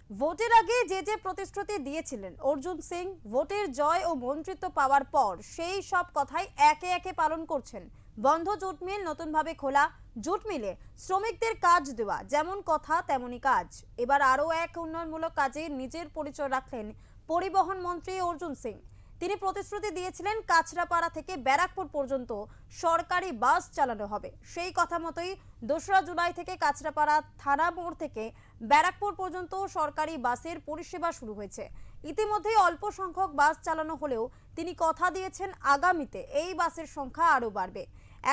ভোটের আগে যে যে প্রতিশ্রুতি দিয়েছিলেন অর্জুন সিং, ভোটের জয় ও মন্ত্রিত্ব পাওয়ার পর সেই সব কথাই একে একে পালন করছেন। বন্ধ জুট মিল নতুনভাবে খোলা, জুট মিলে শ্রমিকদের কাজ দেওয়া, যেমন কথা তেমনি কাজ। এবার আরও এক উন্নয়নমূলক কাজে নিজের পরিচয় রাখলেন পরিবহন মন্ত্রী অর্জুন সিং। তিনি প্রতিশ্রুতি দিয়েছিলেন কাছড়াপাড়া থেকে ব্যারাকপুর পর্যন্ত সরকারি বাস চালানো হবে। সেই কথা মতোই 2রা জুলাই থেকে কাছড়াপাড়া থানা মোড় থেকে ব্যারাকপুর পর্যন্ত সরকারি বাসের পরিষেবা শুরু হয়েছে। ইতিমধ্যেই অল্প সংখ্যক বাস চালানো হলেও তিনি কথা দিয়েছেন আগামীতে এই বাসের সংখ্যা আরও বাড়বে।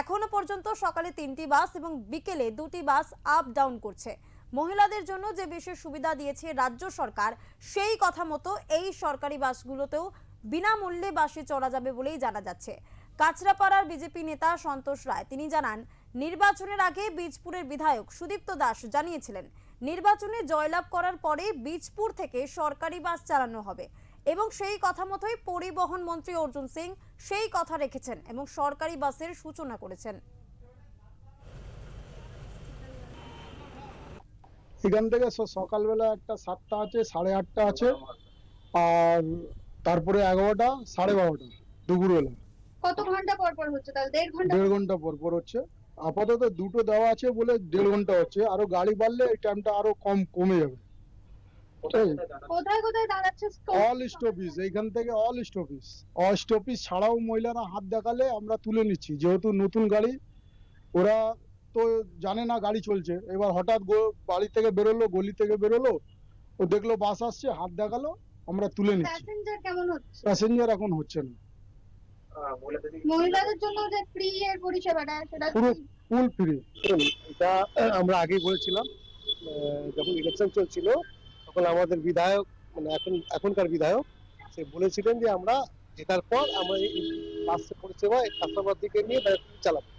এখনো পর্যন্ত সকালে 3টি বাস এবং বিকেলে 2টি বাস আপ ডাউন করছে। মহিলাদের জন্য যে বিশেষ সুবিধা দিয়েছে রাজ্য সরকার, সেই কথা মতো এই সরকারি বাসগুলোতেও বিনামূল্যে বাসে চড়া যাবে বলেই জানা যাচ্ছে। কাছড়াপাড়ার বিজেপি নেতা সন্তোষ রায় তিনি জানান, নির্বাচনের আগে বীজপুরের বিধায়ক সুদীপ্ত দাস জানিয়েছিলেন নির্বাচনে জয়লাভ করার পরে বীজপুর থেকে সরকারি বাস চালানো হবে এবং সেই কথা মতোই পরিবহন মন্ত্রী অর্জুন সিং সেই কথা রেখেছেন এবং সরকারি বাসের সূচনা করেছেন। এখান থেকে সকালবেলা একটা 7টা আছে, 8:30 আছে, আর তারপরে 11টা, 12:30 দুপুরবেলা। কত ঘন্টা পর পর হচ্ছে? তাহলে 1.5 ঘন্টা। 1.5 ঘন্টা পর পর হচ্ছে। আপাতত দুটো দেওয়া আছে বলে 1.5 ঘন্টা হচ্ছে, আরো গাড়ি বাড়লে এই টাইমটা আরো কমে যাবে। কোথায় কোথায় দাঁড়াচ্ছে? অল স্টপিস, এইখান থেকে অল স্টপিস ছাড়াও মহিলারা হাত দেখালে আমরা তুলে নিচ্ছি, যেহেতু নতুন গাড়ি, ওরা তো জানে না গাড়ি চলছে। এবার হঠাৎ বাড়ি থেকে বেরোলো, গলি থেকে বেরোলো, ও দেখলো বাস আসছে, হাত দেখালো, আমরা তুলে নিচ্ছি। প্যাসেঞ্জার কেমন হচ্ছে? প্যাসেঞ্জার এখন হচ্ছে না। মহিলাদের জন্য যে ফ্রি এর পরিষেবাটা সেটা পুরো ফুল ফ্রি। এটা আমরা আগেই বলেছিলাম, যখন ইলেকশন চলছিল তখন আমাদের বিধায়ক, মানে এখনকার বিধায়ক, সে বলেছিলেন যে আমরা জেতার পর আমরা এই বাস পরিষেবা কাস্টমার দিকে নিয়ে চালাবো।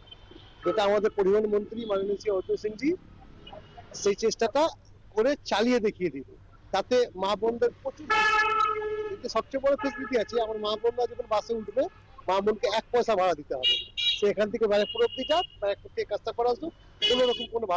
যেটা আমাদের পরিবহন মন্ত্রী মাননীয় শ্রী অর্জুন সিংজি সেই চেষ্টাটা করে চালিয়ে দেখিয়ে দিবে, তাতে মা বোনদের প্রচুর। কিন্তু সবচেয়ে বড় ফেসিলিটি আছে, আমার মা বোনরা যখন বাসে উঠবে, মা বোনকে 1 পয়সা ভাড়া দিতে হবে। সে এখান থেকে ব্যারাকপুর অব্দি যাক, ব্যারাকপুর থেকে কাজটা করা আসুক, কোনো রকম কোনো ভাড়া